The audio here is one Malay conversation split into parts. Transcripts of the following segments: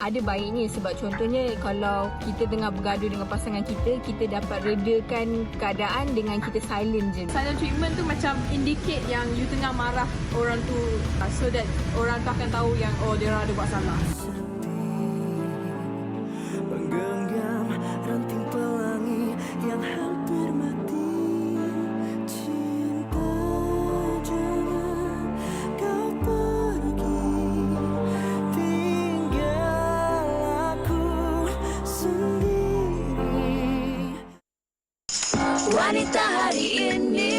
ada baiknya, sebab contohnya kalau kita tengah bergaduh dengan pasangan kita, kita dapat redakan keadaan dengan kita silent je. Silent treatment tu macam indicate yang you tengah marah orang tu, so that orang tu akan tahu yang oh, dia orang ada buat salah. Menggenggam ranting pelangi yang hampir mati. Cinta, jangan kau pergi, tinggal aku sendiri. Wanita hari ini,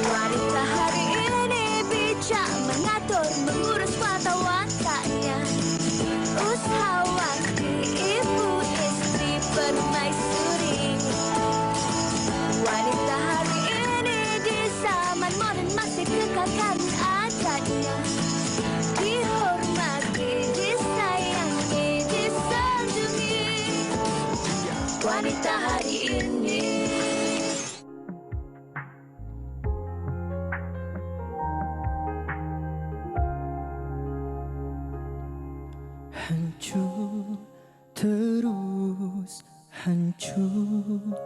wanita hari ini bijak mengatur, mengurus mata wataknya. Usahawanti, ibu istri permaisuri. Wanita hari ini di zaman modern masih kekalkan adatnya. Dihormati, disayangi, disanjungi. Wanita hari ini. Hancur, terus hancur.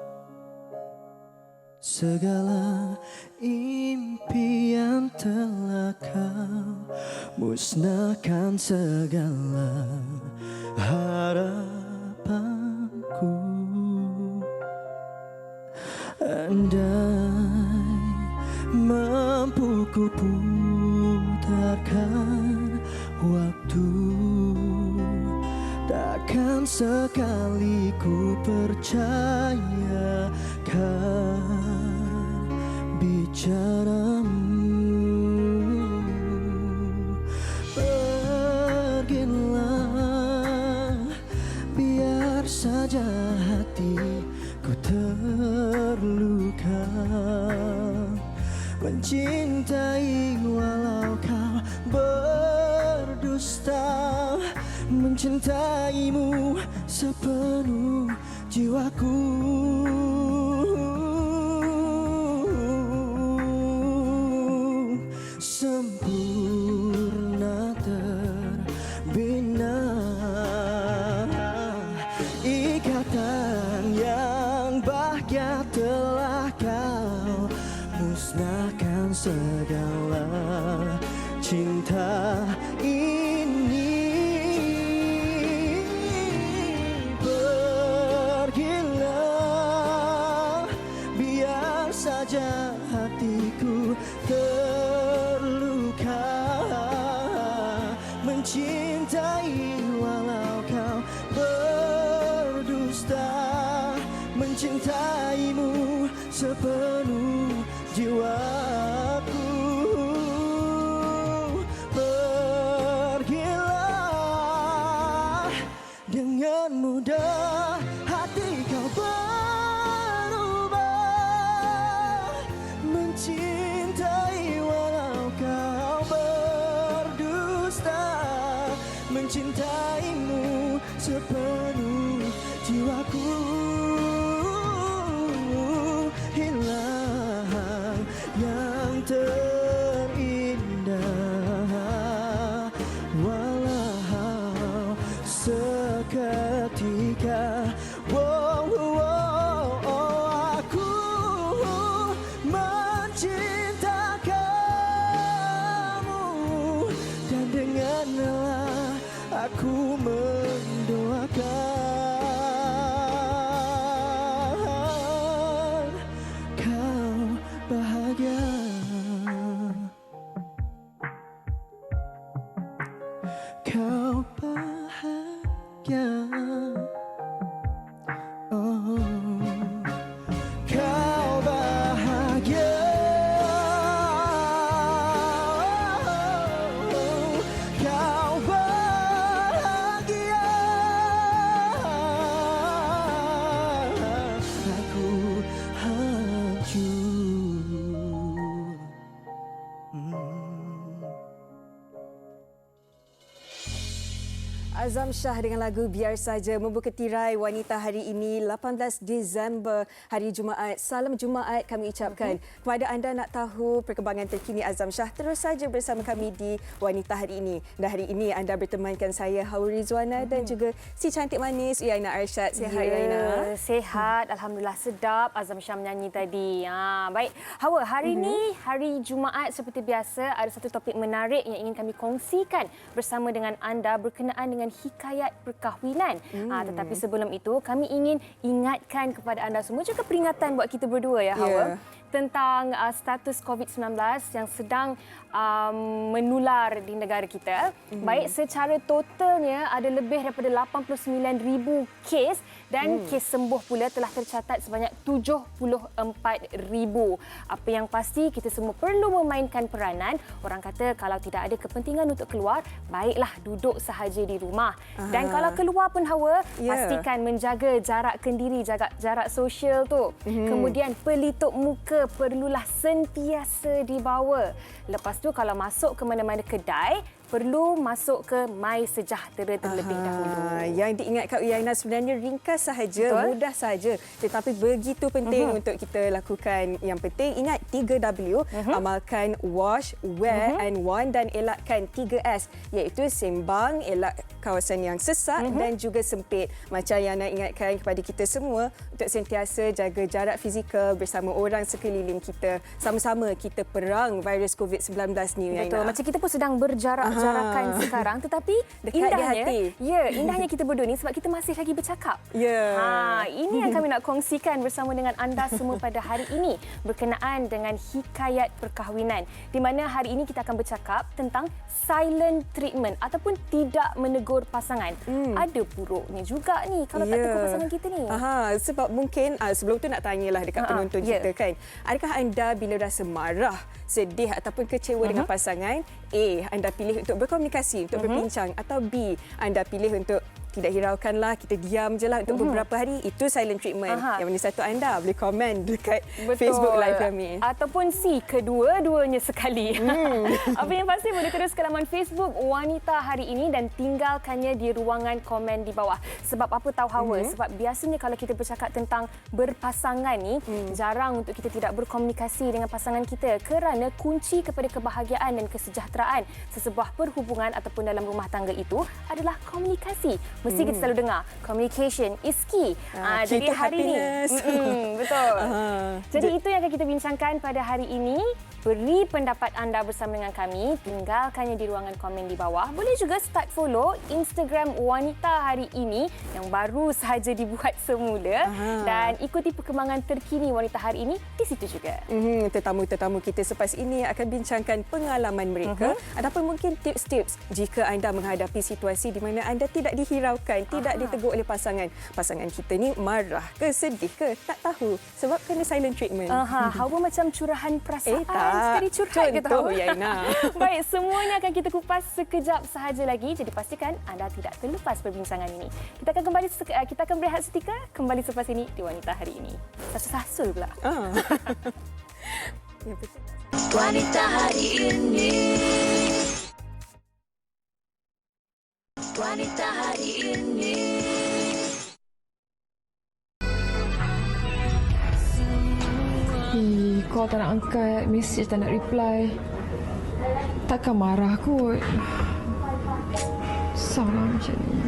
Segala impian telah kau musnahkan, segala harapanku. Andai mampu ku putarkan waktu, takkan sekali ku percayakan bicaramu. Pergilah, biar saja hatiku terluka. Mencintai walau kau berdusta, mencintaimu sepenuh jiwaku. Sempurna terbina ikatan yang bahagia telah kau musnahkan, segala cinta ini. Pergilah, biar saja hatiku terluka. Mencintai walau kau berdusta, mencintaimu sepenuh jiwaku. Pergilah, dengan mudah hati kau berubah. Mencintai walau kau berdusta, mencintaimu sepenuh jiwaku. Hilang yang terindah, walau seketika. Aku mencinta kamu, dan denganlah aku mendoakan kau bahagia. Kau bahagia. Oh, kau bahagia. Kau bahagia. Aku hancur. Azam Shah dengan lagu Biar Saja membuka tirai wanita hari ini 18 Disember hari Jumaat. Salam Jumaat kami ucapkan kepada anda. Nak tahu perkembangan terkini Azam Shah, terus saja bersama kami di Wanita Hari Ini. Dan hari ini anda bertemankan saya Hawa Rizwana dan juga si cantik manis Uyaina Arsyad. Sihat Uyaina? Sihat, alhamdulillah, sedap Azam Shah menyanyi tadi. Baik, Hawa, hari ini hari Jumaat seperti biasa ada satu topik menarik yang ingin kami kongsikan bersama dengan anda berkenaan dengan hikayat perkahwinan. Tetapi sebelum itu kami ingin ingatkan kepada anda semua, juga peringatan buat kita berdua ya Hawa, tentang status COVID-19 yang sedang menular di negara kita. Baik, secara totalnya ada lebih daripada 89,000 kes dan kes sembuh pula telah tercatat sebanyak 74,000. Apa yang pasti, kita semua perlu memainkan peranan. Orang kata kalau tidak ada kepentingan untuk keluar, baiklah duduk sahaja di rumah. Dan kalau keluar pun Hawa, pastikan menjaga jarak kendiri, jaga jarak sosial tu. Kemudian pelitup muka perlulah sentiasa dibawa. Lepas tu kalau masuk ke mana-mana kedai, perlu masuk ke My Sejahtera terlebih dahulu. Yang diingatkan Uyaina sebenarnya ringkas sahaja, mudah sahaja, tetapi begitu penting untuk kita lakukan. Yang penting ingat 3W, amalkan wash, wear and want, dan elakkan 3S, iaitu sembang, elak kawasan yang sesak dan juga sempit. Macam yang nak ingatkan kepada kita semua untuk sentiasa jaga jarak fizikal bersama orang sekeliling kita. Sama-sama kita perang virus COVID-19 ni Uyaina. Betul, macam kita pun sedang berjarak-jarakan sekarang, tetapi dekat indahnya, di hati. Indahnya kita berdua ni sebab kita masih lagi bercakap. Ini yang kami nak kongsikan bersama dengan anda semua pada hari ini berkenaan dengan hikayat perkahwinan, di mana hari ini kita akan bercakap tentang silent treatment ataupun tidak menegur pasangan. Ada buruknya juga ni kalau tak tegur pasangan kita ni. Sebab mungkin sebelum tu nak tanyalah dekat penonton kita kan. Adakah anda bila rasa marah, sedih ataupun kecewa dengan pasangan, A, anda pilih untuk berkomunikasi, untuk berbincang, atau B, anda pilih untuk tidak hiraukanlah, kita diam je lah untuk beberapa hari, itu silent treatment. Yang mana satu anda boleh komen dekat Facebook Live kami. Ataupun C, kedua-duanya sekali. Apa yang pasti boleh terus ke laman Facebook Wanita Hari Ini dan tinggalkannya di ruangan komen di bawah. Sebab apa tahu Hawa? Sebab biasanya kalau kita bercakap tentang berpasangan ni, jarang untuk kita tidak berkomunikasi dengan pasangan kita kerana kunci kepada kebahagiaan dan kesejahteraan sesebuah perhubungan ataupun dalam rumah tangga itu adalah komunikasi. Mesti kita selalu dengar communication is key. Jadi hari ini betul. Jadi itu yang akan kita bincangkan pada hari ini. Beri pendapat anda bersama dengan kami, tinggalkannya di ruangan komen di bawah. Boleh juga start follow Instagram Wanita Hari Ini yang baru sahaja dibuat semula dan ikuti perkembangan terkini Wanita Hari Ini di situ juga. Tetamu-tetamu kita selepas ini akan bincangkan pengalaman mereka ataupun mungkin tips-tips jika anda menghadapi situasi di mana anda tidak dihiraukan, tidak ditegur oleh pasangan. Pasangan kita ni marah ke, sedih ke, tak tahu sebab kena silent treatment. Hawa macam curahan perasaan. Sekali curhat ke tahu. Uyaina. Baik, semuanya akan kita kupas sekejap sahaja lagi. Jadi pastikan anda tidak terlepas perbincangan ini. Kita akan berehat seketika, kembali selepas ini di Wanita Hari Ini. Sasul pula. Wanita Hari Ini. Wanita Hari Ini. Call tak nak angkat, message tak nak reply. Takkan marah kot. Salah macam ni.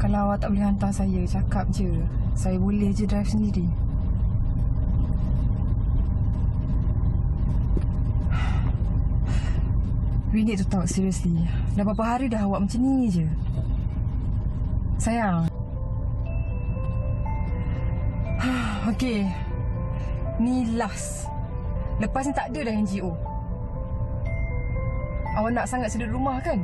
Kalau awak tak boleh hantar saya, cakap je. Saya boleh je drive sendiri. We need to talk seriously. Dah berapa hari dah awak macam ni je. Sayang. Okey. Ni last. Lepas ni tak ada dah NGO. Awak nak sangat sedut rumah kan?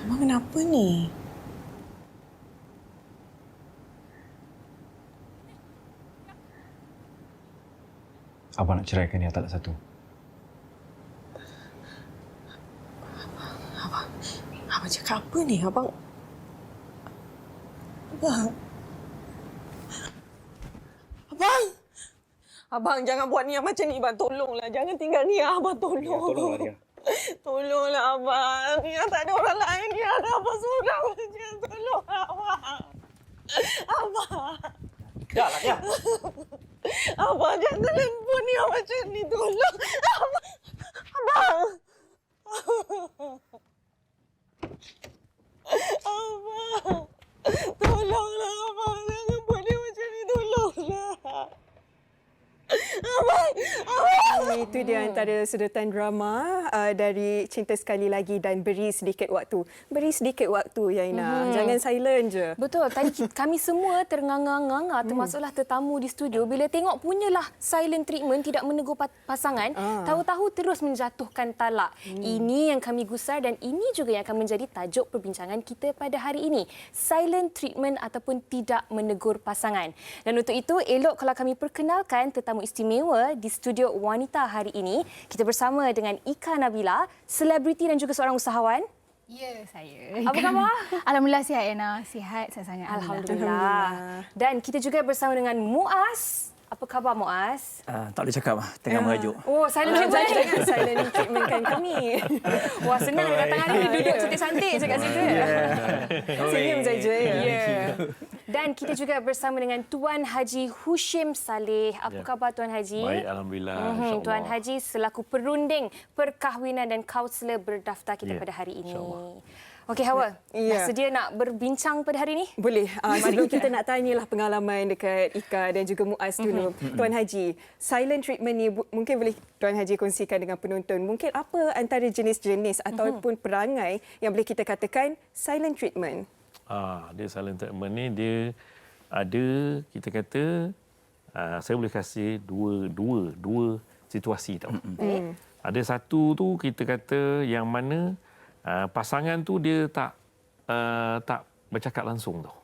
Abang kenapa ni? Abang nak ceraikan dia tak satu. Abang cakap apa ni? Abang... Abang! Abang jangan buat Nia macam ni, bang. Tolonglah. Jangan tinggal Nia, abang. Tolong. Ya, tolonglah dia. Tolonglah, abang. Nia tak ada orang lain. Nia ada abang seorang saja. Tolonglah, abang. Abang. Dah lah, ya. Abang jangan lempun Nia macam ni. Tolong. Abang. Abang. Abang. Tolonglah, abang. Jangan buat dia macam ni. Tolonglah. Abang. Itu dia antara sedotan drama dari Cinta Sekali Lagi dan Beri Sedikit Waktu. Beri sedikit waktu, Yaina. Jangan silent je. Betul. Tadi kami semua ternganga-nganga, termasuklah tetamu di studio, bila tengok punyalah silent treatment, tidak menegur pasangan, tahu-tahu terus menjatuhkan talak. Ini yang kami gusar dan ini juga yang akan menjadi tajuk perbincangan kita pada hari ini. Silent treatment ataupun tidak menegur pasangan. Dan untuk itu, elok kalau kami perkenalkan tetamu istimewa di studio Wanita hari ini. Kita bersama dengan Ika Nabila, selebriti dan juga seorang usahawan. Ya, saya. Apa khabar? Alhamdulillah sihat, Ena. Sihat sangat-sangat. Alhamdulillah. Dan kita juga bersama dengan Muaz. Apa khabar, Muaz? Tak boleh cakap lah. Tengah merajuk. Oh, silent treatment. Jangan silent treatmentkan kami. Wah, senang dia datang hari ni duduk cantik-cantik cakap situ. Senyum saja. Ya. Dan kita juga bersama dengan Tuan Haji Hushim Saleh. Apa khabar Tuan Haji? Baik, Alhamdulillah. InsyaAllah. Tuan Haji selaku perunding perkahwinan dan kaunselor berdaftar kita pada hari ini. Okey, Hawa. Dah sedia nak berbincang pada hari ini? Boleh. Sebelum kita nak tanyalah pengalaman dekat Ika dan juga Muaz dulu. Tuan Haji, silent treatment ni mungkin boleh Tuan Haji kongsikan dengan penonton. Mungkin apa antara jenis-jenis ataupun perangai yang boleh kita katakan silent treatment? Dia silent treatment ni dia ada, kita kata, saya boleh kasih dua situasi tau. Ada satu tu kita kata yang mana pasangan tu dia tak bercakap langsung tau.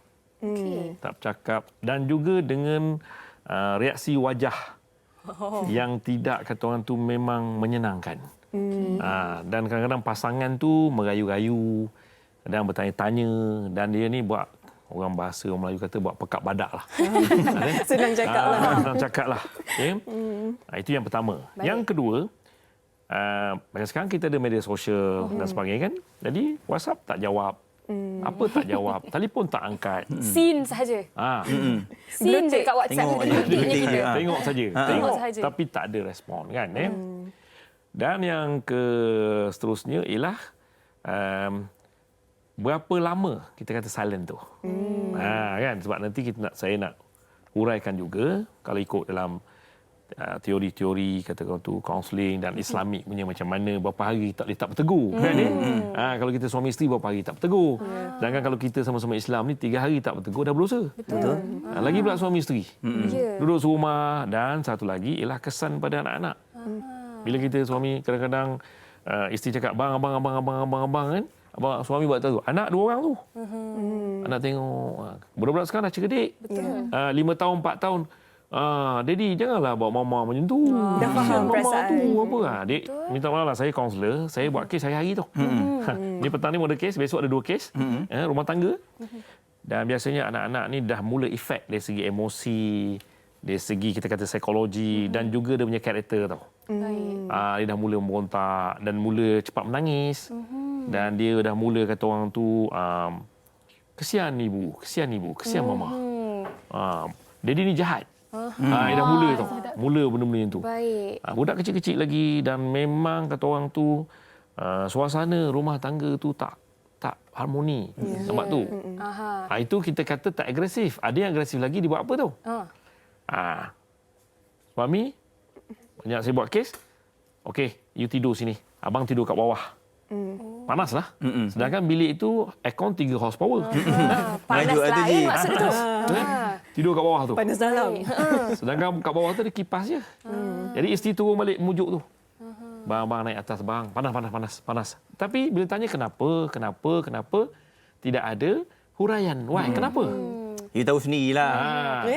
Tak bercakap dan juga dengan reaksi wajah yang tidak kata orang tu memang menyenangkan. Dan kadang-kadang pasangan tu merayu-rayu dan bertanya-tanya dan dia ni buat, orang bahasa orang Melayu kata buat pekak badak lah. Senang cakap lah. Senang cakap lah. Okay? Itu yang pertama. Baik. Yang kedua, macam sekarang kita ada media sosial dan sebagainya kan. Jadi WhatsApp tak jawab. Apa tak jawab. Telefon tak angkat. Scene sahaja. Scene je kat WhatsApp. Tengok saja. Tengok sahaja. Tapi tak ada respon kan. Dan yang seterusnya ialah berapa lama kita kata silent tu. Kan? Sebab nanti saya nak huraikan juga kalau ikut dalam teori-teori katakan tu kaunseling dan Islamik punya macam mana berapa hari tak boleh tak bertegur kan kalau kita suami isteri berapa hari tak bertegur. Sedangkan kalau kita sama-sama Islam ni 3 hari tak bertegur dah berdosa. Betul. Lagi pula suami isteri. Duduk serumah dan satu lagi ialah kesan pada anak-anak. Bila kita suami kadang-kadang isteri cakap abang kan. Abang suami buat tahu anak 2 orang tu. Anak tengok budak-budak sekarang dah cerdik. 5 tahun 4 tahun. Daddy janganlah bawa mama macam tu. Dah faham perasaan. Tu apa Dek, minta maaf lah, saya kaunselor, saya buat kes hari-hari tu. Ni petang ni ada kes, besok ada 2 kes. Rumah tangga. Dan biasanya anak-anak ni dah mula efek dari segi emosi, dari segi kita kata psikologi dan juga dia punya karakter tau. Dia dah mula memberontak dan mula cepat menangis. Dan dia dah mula kata orang tu kesian ibu, kesian mama. Daddy ni jahat. Dia dah mula tau. Mula benda-benda yang tu. Baik. Budak kecil-kecil lagi dan memang kata orang tu suasana rumah tangga tu tak harmoni. Nampak tu. Itu kita kata tak agresif. Ada yang agresif lagi dia buat apa tu? Suami banyak saya buat kes. Okey, you tidur sini. Abang tidur kat bawah. Panaslah. Sedangkan bilik itu aircon 3 horsepower. Panas lain maksud tu. Tidur kat bawah tu. Panas dalam. Sedangkan kat bawah tu ada kipas je. Jadi isteri turun balik mujuk tu. Bang naik atas bang. Panas. Tapi bila tanya kenapa, tidak ada huraian. Why? Kenapa? You tahu sendirilah.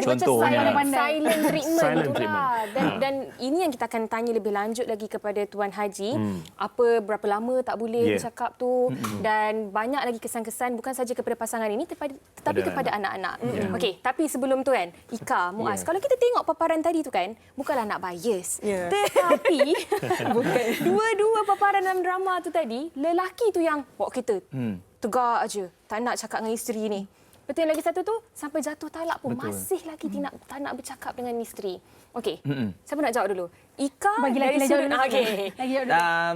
Contoh silent treatment Silent tu lah. Dan ini yang kita akan tanya lebih lanjut lagi kepada Tuan Haji. Berapa lama tak boleh bercakap tu. Dan banyak lagi kesan-kesan bukan saja kepada pasangan ini tetapi kepada anak-anak. Okey, tapi sebelum tu kan, Ika, Muaz, kalau kita tengok paparan tadi tu kan, bukanlah nak bias. Tetapi dua-dua paparan dalam drama tu tadi, lelaki tu yang bawa kita tegak aja, tak nak cakap dengan isteri ni. Betul, yang lagi satu tu sampai jatuh talak pun masih lagi tak nak bercakap dengan isteri. Okey, siapa nak jawab dulu? Ika bagi lelaki dari sudut okey.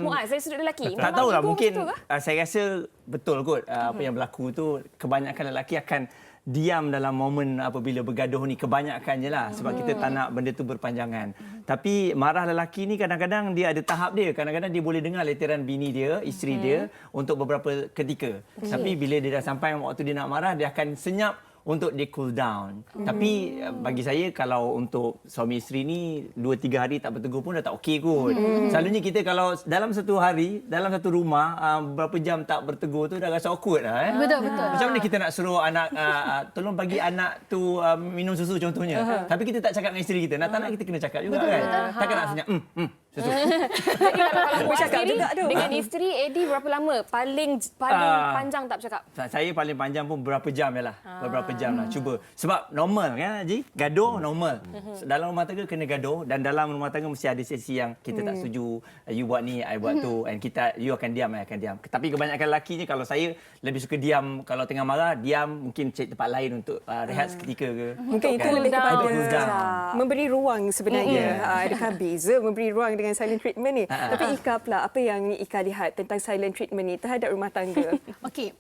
Muaz dari sudut lelaki. Tak tahulah, mungkin saya rasa betul kot apa yang berlaku tu. Kebanyakan lelaki akan diam dalam momen apabila bergaduh ni, kebanyakan je lah, sebab kita tak nak benda tu berpanjangan. Tapi marah lelaki ni kadang-kadang dia ada tahap dia. Kadang-kadang dia boleh dengar letiran bini dia, isteri dia untuk beberapa ketika. Tapi bila dia dah sampai waktu dia nak marah, dia akan senyap untuk dia cool down. Tapi bagi saya, kalau untuk suami isteri ni 2-3 hari tak bertegur pun dah tak okey kot. Selalunya kita kalau dalam satu hari, dalam satu rumah berapa jam tak bertegur tu dah rasa awkward lah. Betul. Macam mana kita nak suruh anak tolong bagi anak tu minum susu contohnya. Tapi kita tak cakap dengan isteri kita. Nak tak nak kita kena cakap juga kan. Takkan nak senyap susu. Jadi kalau bercakap juga tu dengan isteri, Eddie berapa lama paling panjang tak bercakap? Saya paling panjang pun berapa jam je lah. Beberapa jam lah. Cuba. Sebab normal kan Haji? Gaduh normal. Dalam rumah tangga kena gaduh, dan dalam rumah tangga mesti ada sesi yang kita tak setuju. You buat ni, I buat tu, and you akan diam, I akan diam. Tapi kebanyakan lelaki ni, kalau saya lebih suka diam. Kalau tengah marah, diam, mungkin cari tempat lain untuk rehat seketika ke. Mungkin itu lebih kepada memberi ruang sebenarnya. Adakah beza memberi ruang dengan silent treatment ni? Tapi Ika pula, apa yang Ika lihat tentang silent treatment ni terhadap rumah tangga? Okey,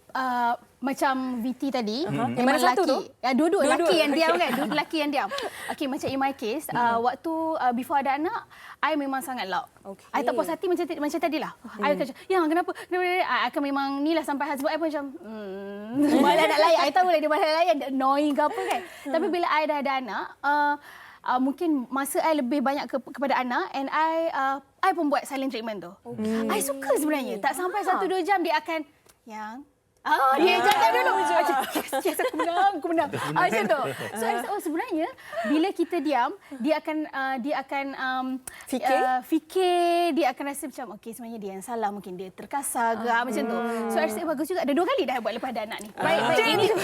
macam VT tadi, yang mana satu tu? Dua-dua lelaki yang diam kan? Dua lelaki yang diam. Okey, macam in my case, waktu before ada anak, I memang sangat loud. I tak puas hati macam tadilah. I akan cakap, kenapa? I akan memang ni lah sampai husband I pun macam, malah nak layan. I tahu lah dia malah layan, annoying ke apa kan. Tapi bila I dah ada anak, mungkin masa I lebih banyak kepada anak, and I pun buat silent treatment tu. I suka sebenarnya. Tak sampai 1-2 jam dia akan dia jangan dulu. Yes, aku menang. Macam tu. So, I rasa, sebenarnya bila kita diam, dia akan fikir, dia akan rasa macam, okey, sebenarnya dia yang salah, mungkin dia terkasar ke, macam tu. So, I rasa bagus juga. Dah 2 kali dah buat lepas ada anak ni.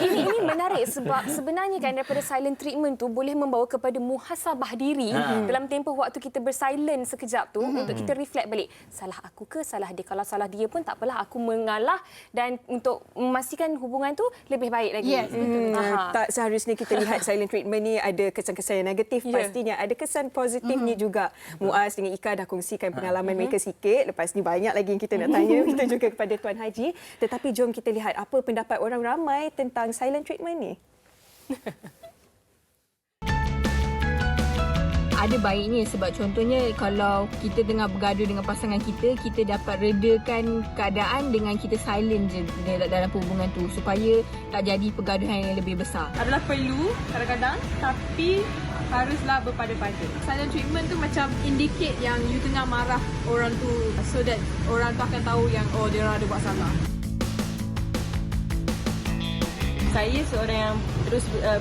Ini menarik sebab sebenarnya kan daripada silent treatment tu boleh membawa kepada muhasabah diri dalam tempoh waktu kita bersilent sekejap tu untuk kita reflect balik. Salah aku ke salah dia? Kalau salah dia pun tak apalah, aku mengalah, dan untuk memastikan hubungan tu lebih baik lagi. Yes, betul. Tak seharusnya kita lihat silent treatment ni ada kesan-kesan yang negatif. Pastinya ada kesan positifnya juga. Muaz dengan Ika dah kongsikan pengalaman mereka sikit. Lepas ni banyak lagi yang kita nak tanya. Kita juga kepada Tuan Haji. Tetapi jom kita lihat apa pendapat orang ramai tentang silent treatment ni. Ada baiknya, sebab contohnya kalau kita tengah bergaduh dengan pasangan kita, kita dapat redakan keadaan dengan kita silent je dalam hubungan tu, supaya tak jadi pergaduhan yang lebih besar. Adalah perlu kadang-kadang, tapi haruslah berpada-pada. Silent treatment tu macam indicate yang you tengah marah orang tu, so that orang tu akan tahu yang dia orang ada buat salah. Saya seorang yang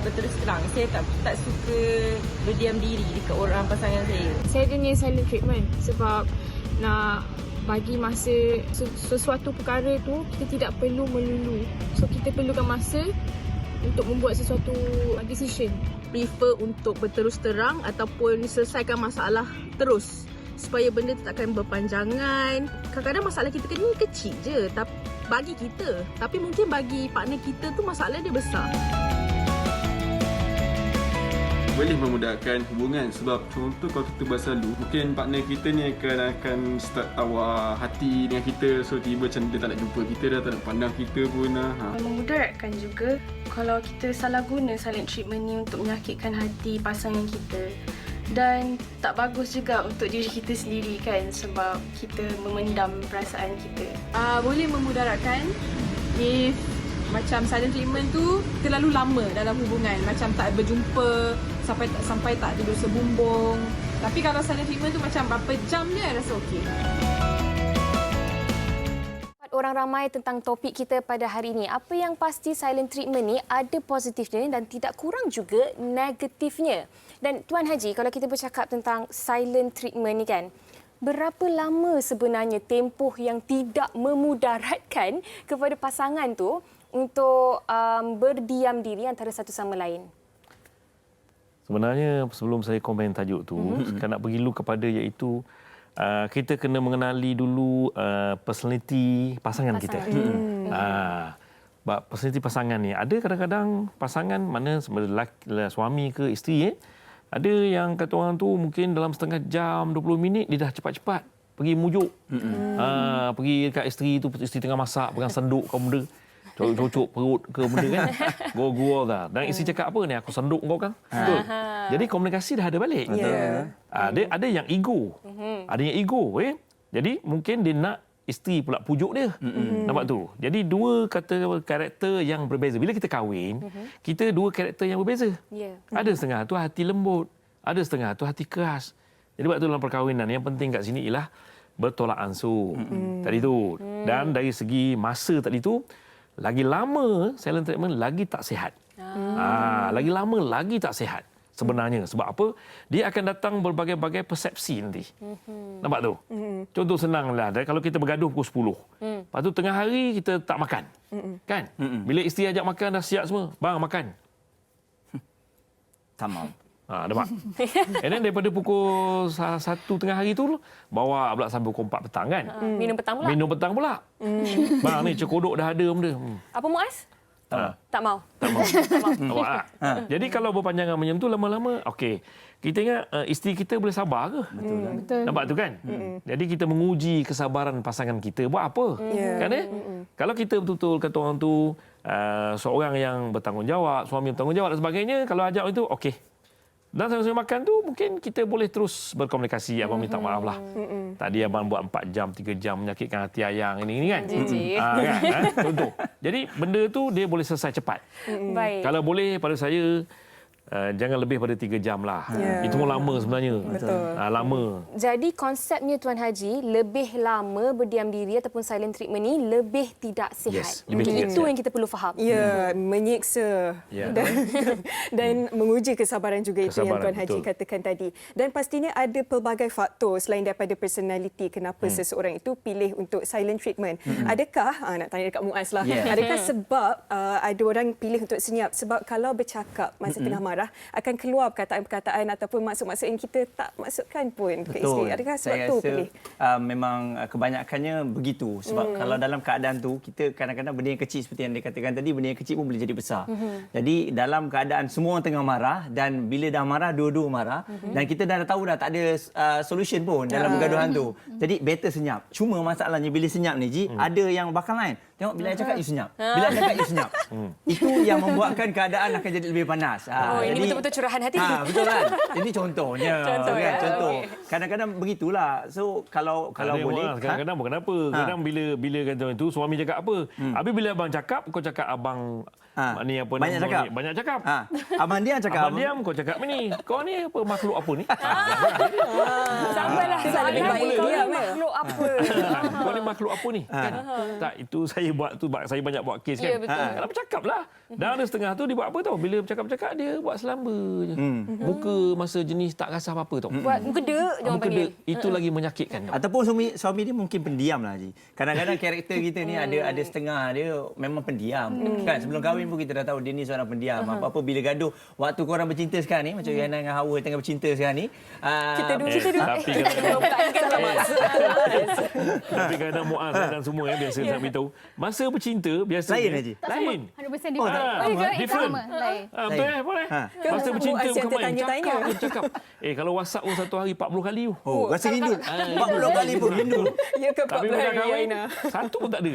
berterus terang. Saya tak suka berdiam diri dekat orang pasangan saya. Saya dengan silent treatment sebab nak bagi masa sesuatu perkara tu, kita tidak perlu melulu. So kita perlukan masa untuk membuat sesuatu decision. Prefer untuk berterus terang ataupun selesaikan masalah terus, supaya benda tu takkan berpanjangan. Kadang-kadang masalah kita ni kecil je bagi kita, tapi mungkin bagi partner kita tu masalah dia besar. Boleh memudahkan hubungan, sebab contoh kalau kita bersalu, mungkin partner kita ni akan start tawar hati dengan kita, so tiba macam dia tak nak jumpa kita dah, tak nak pandang kita pun Memudaratkan juga kalau kita salah guna silent treatment ni untuk menyakitkan hati pasangan kita. Dan tak bagus juga untuk diri kita sendiri kan, sebab kita memendam perasaan kita. Boleh memudaratkan if macam silent treatment tu terlalu lama dalam hubungan, macam tak berjumpa sampai tak tidur sebumbung. Tapi kalau silent treatment tu macam berapa jam je, I rasa okey. orang ramai tentang topik kita pada hari ini. Apa yang pasti silent treatment ni ada positifnya dan tidak kurang juga negatifnya. Dan Tuan Haji, kalau kita bercakap tentang silent treatment ni kan, berapa lama sebenarnya tempoh yang tidak memudaratkan kepada pasangan tu untuk berdiam diri antara satu sama lain? Sebenarnya sebelum saya komen tajuk tu, saya nak pergi dulu kepada iaitu kita kena mengenali dulu personality pasangan kita. Personality pasangan ni ada kadang-kadang pasangan mana suami ke isteri ada yang kata orang tu mungkin dalam setengah jam 20 minit dia dah cepat-cepat pergi mujuk. Pergi dekat isteri tu, isteri tengah masak pegang senduk kau benda. Cocok perut ke benda kan. Gua dah. Dan isteri cakap apa ni? Aku senduk kau kan. Betul. Jadi komunikasi dah ada balik. Ada yang ego. Ada yang ego. Jadi mungkin dia nak isteri pula pujuk dia. Nampak tu? Jadi dua karakter yang berbeza. Bila kita kahwin, kita dua karakter yang berbeza. Ada setengah tu hati lembut. Ada setengah tu hati keras. Jadi sebab tu dalam perkahwinan yang penting kat sini ialah bertolak ansur. Tadi tu. Dan dari segi masa tadi tu, lagi lama silent treatment lagi tak sihat. Lagi lama lagi tak sihat sebenarnya. Sebab apa? Dia akan datang berbagai-bagai persepsi nanti. Nampak tu? Contoh senanglah. Kalau kita bergaduh pukul 10. Lepas tu tengah hari kita tak makan. Kan? Bila isteri ajak makan dah siap semua. Bang makan. Tak mau. Nampak? And then daripada pukul 1 tengah hari tu bawa pula sampai pukul 4 petang kan? Minum petang pula. Minum petang pula. Bang ni cekodok dah ada benda. Apa Muaz? Tak mau. Nampak tak? Jadi kalau berpanjangan macam tu lama-lama okey. Kita ingat isteri kita boleh sabar ke? Betul. Nampak tu kan? Jadi kita menguji kesabaran pasangan kita. Buat apa? Kan Kalau kita betul-betul kata orang tu seorang yang bertanggungjawab, suami bertanggungjawab dan sebagainya, kalau ajak itu okey. Dan sama-sama makan tu mungkin kita boleh terus berkomunikasi. Abang minta maaf lah. Tadi abang buat 4 jam, 3 jam menyakitkan hati ayang ini kan. Contoh. Jadi benda tu dia boleh selesai cepat. Baik. Kalau boleh pada saya jangan lebih pada 3 jam lah. Itu pun lama sebenarnya. Betul. Lama. Jadi konsepnya Tuan Haji, lebih lama berdiam diri ataupun silent treatment ni lebih tidak sihat. Itu yang kita perlu faham. Ya, menyiksa dan menguji kesabaran juga itu yang Tuan Haji katakan tadi. Dan pastinya ada pelbagai faktor selain daripada personality kenapa seseorang itu pilih untuk silent treatment. Adakah, nak tanya dekat Muaz lah, adakah sebab ada orang pilih untuk senyap? Sebab kalau bercakap masa tengah marah, akan keluar perkataan-perkataan ataupun maksud-maksud yang kita tak maksudkan pun ke isteri. Adakah sebab saya tu rasa, pilih? Memang kebanyakannya begitu. Sebab kalau dalam keadaan tu, kita kadang-kadang benda yang kecil seperti yang dia katakan tadi, benda yang kecil pun boleh jadi besar. Jadi dalam keadaan semua orang tengah marah dan bila dah marah, dua-dua marah dan kita dah tahu dah tak ada solution pun dalam pergaduhan tu. Jadi better senyap. Cuma masalahnya bila senyap ni, Ji, ada yang bakal lain. Tengok bila saya cakap, you senyap. Bila saya cakap, you senyap. Itu yang membuatkan keadaan akan jadi lebih panas. Ini betul-betul curahan hati. Betul kan? Ini contohnya. Contoh. Okay. Kadang-kadang begitulah. So kalau boleh. Kadang-kadang bukan apa. Kadang bila kata itu suami cakap apa. Habis bila abang cakap, kau cakap abang ni apa banyak cakap. Banyak cakap. Abang diam cakap. Abang diam, kau cakap ni. Kau ni apa makhluk apa ni? Sampailah soalan kau ni makhluk apa? Kau ni makhluk apa ni? Kan? Tak, itu saya buat tu, saya banyak buat kes kan. Kalau bercakaplah. Dan ada setengah tu dia buat apa tau? Bila bercakap-cakap dia buat selamba je. Muka masa jenis tak rasa apa-apa tau. Buat muka dek dia orang panggil. Itu lagi menyakitkan. Ataupun suami dia mungkin pendiam lah, Haji. Kadang-kadang karakter kita ni ada setengah dia memang pendiam. Kan sebelum kahwin pun kita dah tahu dia ni seorang pendiam. Apa-apa bila gaduh, waktu korang bercinta sekarang ni, macam Yana dengan Hawa tengah bercinta sekarang ni. Kita dulu. Tapi kadang Muaz dan semua biasa nak beritahu. Masa bercinta biasa lain. 100% different. Betul boleh. Masa bercinta bukan main. Cakap. Kalau WhatsApp pun satu hari 40 kali. Rasa rindu. 40 kali pun rindu. Ya ke 40 hari Aina? Satu pun tak ada.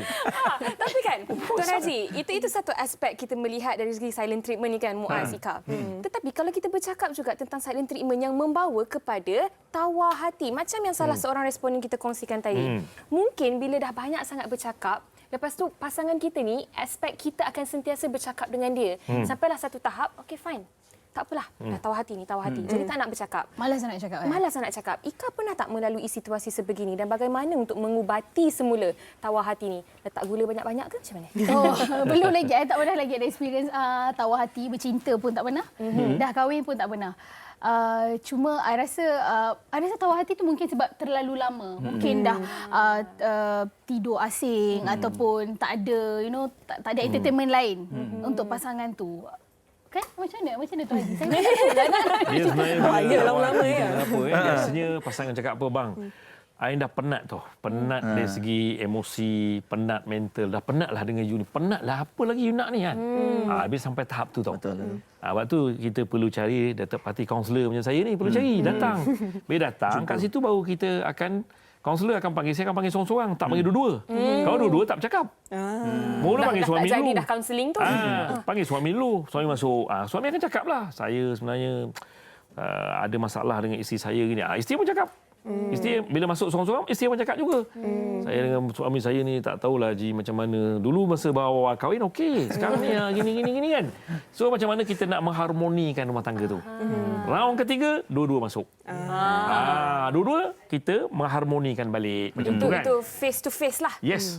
Tapi kan Tuan Haji, itu satu aspek kita melihat dari segi silent treatment ni kan Muaz, Ika. Tetapi kalau kita bercakap juga tentang silent treatment yang membawa kepada tawar hati, macam yang salah seorang responden kita kongsikan tadi. Mungkin bila dah banyak sangat bercakap, lepas tu pasangan kita ni, aspek kita akan sentiasa bercakap dengan dia. Sampailah satu tahap, okey fine. tak apalah, dah tahu hati ni, tahu hati. Jadi tak nak bercakap. Malas nak cakap. Malas nak cakap. Ika pernah tak melalui situasi sebegini dan bagaimana untuk mengubati semula tawar hati ni? Letak gula banyak-banyak ke macam mana? Oh, belum lagi. I tak pernah lagi ada experience tawar hati, bercinta pun tak pernah. Dah kahwin pun tak pernah. Cuma I rasa tawar hati tu mungkin sebab terlalu lama. Mungkin dah tidur asing ataupun tak ada tak ada entertainment lain untuk pasangan tu. Kan? Macam mana tu Haji? Saya tak tahu lah. Dia sebenarnya lama-lama ya. Biasanya pasangan cakap apa bang? I dah penat tu. Penat dari segi emosi, penat mental. Dah penat lah dengan you ni. Penat lah apa lagi you nak ni kan? Habis sampai tahap tu tau. Betul. Sebab tu kita perlu cari third party counselor macam saya ni. Perlu cari. Datang. Bila datang, kat situ baru kita akan... Kaunselor akan panggil, saya akan panggil seorang-seorang, tak panggil dua-dua. Kalau dua-dua tak bercakap. Mula panggil suami dulu. Dah jadi dah kaunseling tu. Panggil suami dulu. Suami masuk. Suami akan cakap lah. Saya sebenarnya ada masalah dengan isteri saya gini. Isteri pun cakap. Isteri bila masuk seorang-seorang, isteri pun cakap juga. Saya dengan suami saya ni tak tahulah Haji macam mana. Dulu masa bawa kahwin okey. Sekarang ni gini kan. So macam mana kita nak mengharmonikan rumah tangga tu. Round ketiga, dua-dua masuk. Dua-dua kita mengharmonikan balik macam tu kan. Itu face to face lah. Yes.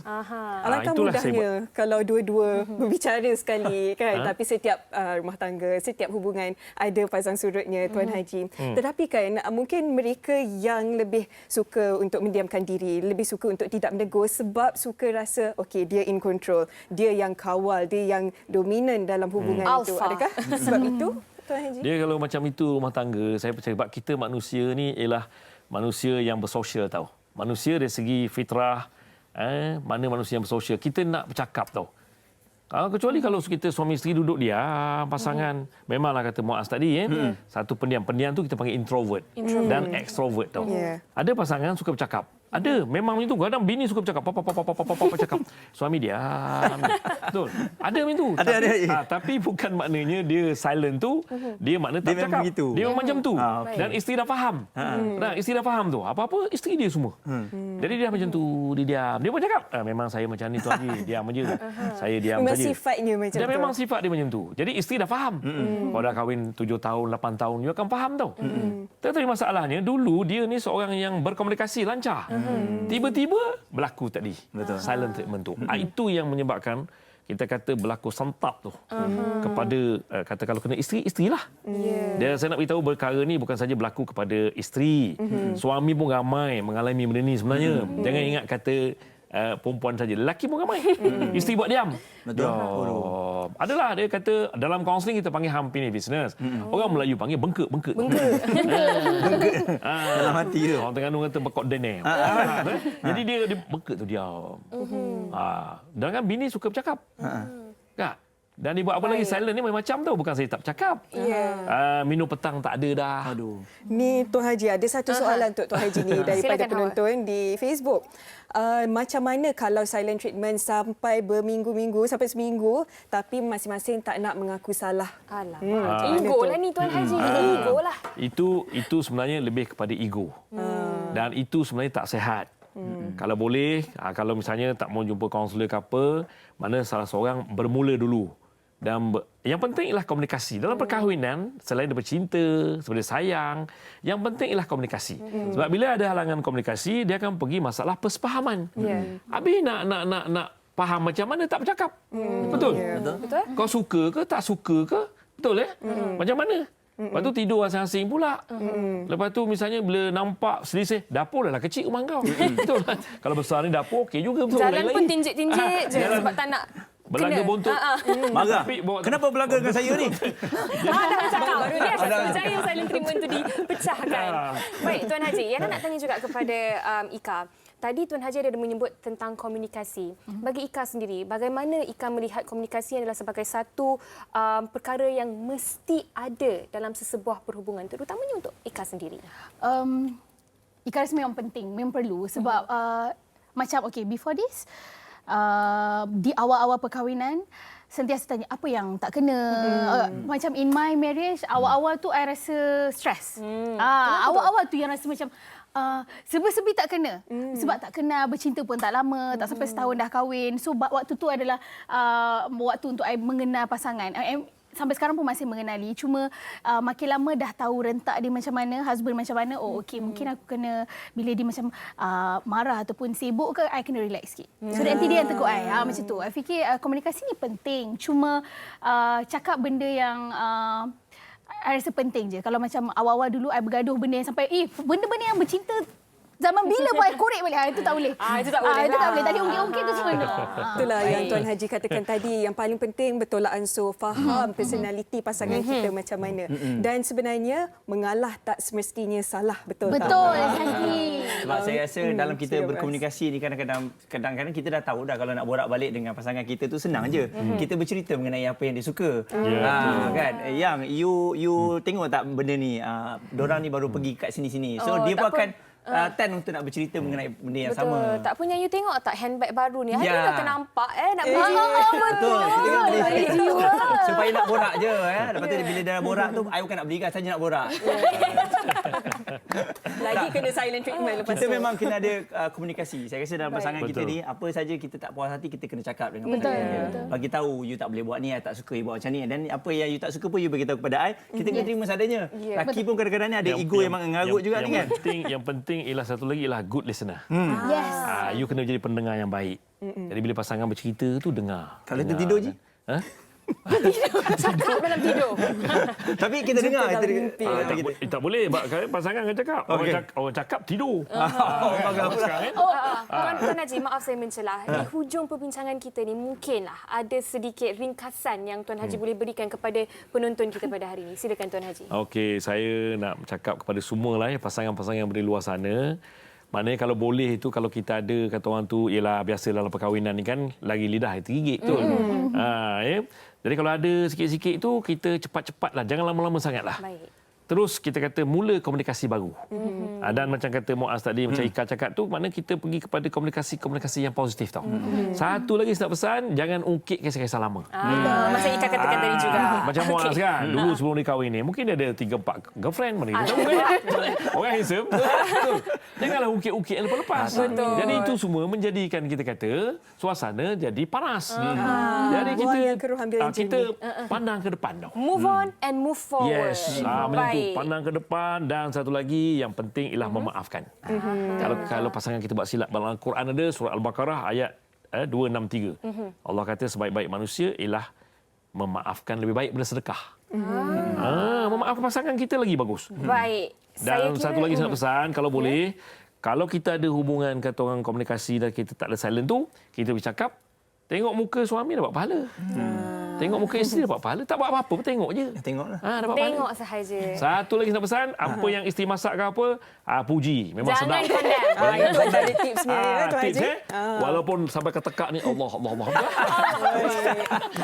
Alangkah mudahnya kalau dua-dua berbicara sekali kan. Tapi setiap rumah tangga, setiap hubungan ada pasang surutnya Tuan Haji. Tetapi kan mungkin mereka yang lebih suka untuk mendiamkan diri, lebih suka untuk tidak menegur sebab suka rasa okey dia in control, dia yang kawal, dia yang dominan dalam hubungan itu. Adakah sebab itu Tuan Haji? Dia kalau macam itu rumah tangga, saya percaya sebab kita manusia ni ialah manusia yang bersosial tau. Manusia dari segi fitrah, mana manusia yang bersosial. Kita nak bercakap tau. Kecuali kalau kita suami isteri duduk diam, pasangan. Memanglah kata Muaz tadi, satu pendiam. Pendiam tu kita panggil introvert dan extrovert tau. Ada pasangan suka bercakap. Ada, memang itu. Kadang bini suka bercakap, papa cakap. Suami diam. Betul. Ada macam tu. Tapi bukan maknanya dia silent tu, dia makna tak bercakap. Dia memang macam tu. Dan isteri dah faham. Isteri dah faham tu. Apa-apa isteri dia semua. Jadi dia macam tu, dia diam. Dia pun cakap, memang saya macam ni tu Haji, diam aja. Saya diam saja. Memang sifatnya macam tu. Dan memang sifat dia macam tu. Jadi isteri dah faham. Kalau dah kahwin 7 tahun, 8 tahun, dia akan faham tau. Tetapi masalahnya, dulu dia ni seorang yang berkomunikasi lancar. Tiba-tiba berlaku tadi. Betul. Silent treatment tu. Itu yang menyebabkan kita kata berlaku sentap tu. Kepada kata kalau kena isteri-isterilah. Dan saya nak beritahu perkara ni bukan saja berlaku kepada isteri. Suami pun ramai mengalami benda ni sebenarnya. Jangan ingat kata perempuan saja, lelaki pun ramai. Isteri buat diam. Betul. Adalah dia kata dalam kaunseling kita panggil hampir business. Orang Melayu panggil bengkak. Dalam hati dia. Orang Terengganu kata bekok dene. Jadi dia bengkak tu diam. Dan kan bini suka bercakap. Tak? Dan dia buat apa lagi silent ni macam tu. Bukan saya tak bercakap. Minum petang tak ada dah. Ni Tuan Haji, ada satu soalan untuk Tuan Haji ni daripada penonton di Facebook. Macam mana kalau silent treatment sampai berminggu-minggu, sampai seminggu, tapi masing-masing tak nak mengaku salah? Ego lah ni Tuan Haji. Ego lah. Itu sebenarnya lebih kepada ego. Dan itu sebenarnya tak sihat. Kalau boleh, kalau misalnya tak mau jumpa kaunselor ke apa, mana salah seorang bermula dulu. Dan yang penting ialah komunikasi. Dalam perkahwinan, selain daripada cinta, sebenarnya sayang, yang penting ialah komunikasi. Sebab bila ada halangan komunikasi, dia akan pergi masalah persefahaman. Habis nak faham macam mana tak bercakap. Betul? Betul. Kau suka ke tak suka ke? Betul Macam mana? Lepas tu tidur asing-asing pula. Lepas tu misalnya bila nampak selisih, dapur dah kecil rumah kau. Betul. Kalau besar ni dapur okey juga. Betul. Jalan pun tinjik-tinjik je sebab tak nak belaga buntut. Marah. Kenapa belaga dengan saya ni? Dah bercakap. Baru ni saya percaya silent treatment tu dipecahkan. Baik, Tuan Haji. Yana nak tanya juga kepada Ika. Tadi Tuan Haji ada menyebut tentang komunikasi. Bagi Ika sendiri, bagaimana Ika melihat komunikasi adalah sebagai satu perkara yang mesti ada dalam sesebuah perhubungan, terutamanya untuk Ika sendiri? Ika rasa memang penting, memang perlu sebab macam before this, di awal-awal perkahwinan sentiasa tanya apa yang tak kena. Macam in my marriage, awal-awal tu I rasa stres. Awal-awal tu yang rasa macam serba-serbi tak kena. Sebab tak kenal, bercinta pun tak lama, tak sampai setahun dah kahwin. So waktu tu adalah waktu untuk I mengenal pasangan. sampai sekarang pun masih mengenali. Cuma makin lama dah tahu rentak dia macam mana, husband macam mana. Oh okey, mungkin aku kena, bila dia macam marah ataupun sibuk ke, I kena relax sikit. So nanti dia yang tegur I. Macam tu. I fikir komunikasi ni penting. Cuma cakap benda yang I rasa penting je. Kalau macam awal-awal dulu I bergaduh benda yang sampai benda-benda yang bercinta zaman bila pun I korek balik. Itu tak boleh. Itu tak boleh. Itu tak boleh. Tadi ungkit-ungkit tu semua no. Itulah yang Tuan Haji katakan tadi. Yang paling penting betul lah Ansur. Faham personaliti pasangan kita macam mana. Dan sebenarnya mengalah tak semestinya salah. Betul tak? Betul. Exactly. Sebab saya rasa dalam kita berkomunikasi ni kadang-kadang kita dah tahu dah kalau nak borak balik dengan pasangan kita tu senang je. Kita bercerita mengenai apa yang dia suka. Kan? Yang you tengok tak benda ni? Dorang ni baru pergi kat sini-sini. So dia pun akan tend untuk nak bercerita mengenai benda yang sama. Tak punya you tengok tak handbag baru ni. Hari dah ternampak nak beli. Betul. Supaya nak borak je. Lepas tu bila dah borak tu, I bukan nak beli kan, saja nak borak. Lagi kena silent treatment lepas kita memang kena ada komunikasi. Saya rasa dalam pasangan kita ni, apa saja kita tak puas hati, kita kena cakap dengan pasangan kita. Bagi tahu, you tak boleh buat ni, I tak suka you buat macam ni. Dan apa yang you tak suka pun, you beritahu kepada I. Kita kena terima seadanya. Laki pun kadang-kadang ni ada ego yang mengarut juga ni kan. Yang penting ialah satu lagi ialah good listener. Yes. You kena jadi pendengar yang baik. Jadi bila pasangan bercerita tu dengar. Kalau tertidur je? Cakap dalam tidur. Tapi kita dengar. Tak boleh. Pasangan akan cakap. Orang cakap tidur. Tuan Haji, maaf saya mencelah. Di hujung perbincangan kita ni mungkinlah ada sedikit ringkasan yang Tuan Haji boleh berikan kepada penonton kita pada hari ini. Silakan Tuan Haji. Okey, saya nak cakap kepada semualah pasangan-pasangan yang berada luar sana. Maknanya kalau boleh itu, kalau kita ada, kata orang tu, ialah biasa dalam perkahwinan ni kan, lagi lidah tergigit tu. Jadi kalau ada sikit-sikit itu, kita cepat-cepatlah. Jangan lama-lama sangatlah. Baik. Terus kita kata mula komunikasi baru. Dan macam kata Muaz tadi, macam Ika cakap tu, makna kita pergi kepada komunikasi yang positif tau. Satu lagi saya nak pesan, jangan ungkit kisah-kisah lama. Macam Ika katakan tadi juga. Macam Muaz kan, dulu sebelum dia kahwin ni, mungkin dia ada 3-4 girlfriend. Mana kita tahu kan? Orang handsome. Janganlah ungkit-ungkit yang lepas-lepas. Jadi itu semua menjadikan kita kata, suasana jadi panas. Jadi kita pandang ke depan tau. Move on and move forward. Yes. Pandang ke depan, dan satu lagi yang penting ialah memaafkan. Kalau pasangan kita buat silap, dalam Al-Quran ada surah Al-Baqarah ayat 263. Allah kata sebaik-baik manusia ialah memaafkan lebih baik daripada sedekah. Memaafkan pasangan kita lagi bagus. Baik. Dan satu lagi saya nak pesan, kalau boleh, kalau kita ada hubungan, kata orang komunikasi dan kita tak ada silent tu, kita bercakap, tengok muka suami dapat pahala. Tengok muka isteri dapat pahala. Tak buat apa-apa pun tengok je. Tengoklah. Dapat tengok pahala. sahaja. Satu lagi nak pesan, apa yang isteri masak ke apa, puji. Memang jangan sedap. Itu ada tips ni. Tips walaupun sampai ke tekak ni, Allah.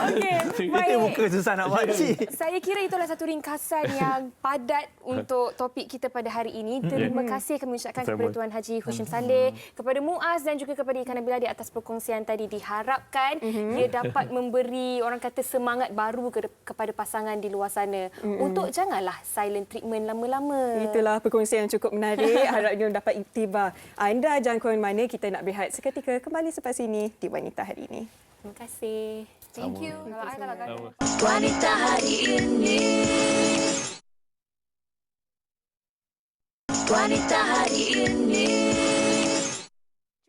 Okey. Itu muka susah nak buat. Saya kira itulah satu ringkasan yang padat untuk topik kita pada hari ini. Terima kasih kami ucapkan kepada Tuan Haji Hushim Salleh, kepada Muaz dan juga kepada Ika Nabila di atas perkongsian tadi. Diharapkan ia dapat memberi, orang kata, semangat baru kepada pasangan di luar sana untuk janganlah silent treatment lama-lama. Itulah perkongsian yang cukup menarik. Harapnya dapat iktibar. Anda jangan ke mana, kita nak berehat seketika. Kembali selepas ini di Wanita Hari Ini. Terima kasih. Thank you. Wanita Hari Ini. Wanita Hari Ini.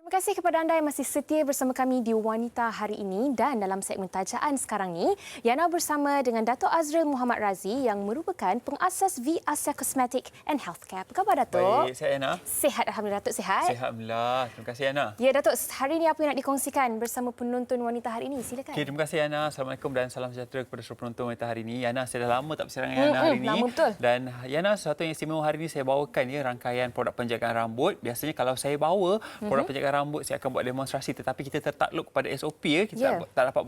Terima kasih kepada anda yang masih setia bersama kami di Wanita Hari Ini, dan dalam segmen tajaan sekarang ni, Yana bersama dengan Dato' Azril Muhammad Razi yang merupakan pengasas V Asia Cosmetic and Healthcare. Apa khabar, Dato'? Baik, saya Yana. Sihat, Alhamdulillah. Dato' sihat? Sihat, Alhamdulillah. Terima kasih, Yana. Ya, Dato', hari ini apa yang nak dikongsikan bersama penonton Wanita Hari Ini? Silakan. Okay, terima kasih, Yana. Assalamualaikum dan salam sejahtera kepada seluruh penonton Wanita Hari Ini. Yana, saya dah lama tak bersama dengan Yana hari ini. Lama betul. Dan Yana, sesuatu yang istimewa hari ini saya bawakan rangkaian produk penjagaan rambut. Biasanya kalau saya bawa produk penjagaan rambut, saya akan buat demonstrasi, tetapi kita tertakluk kepada SOP kita tak dapat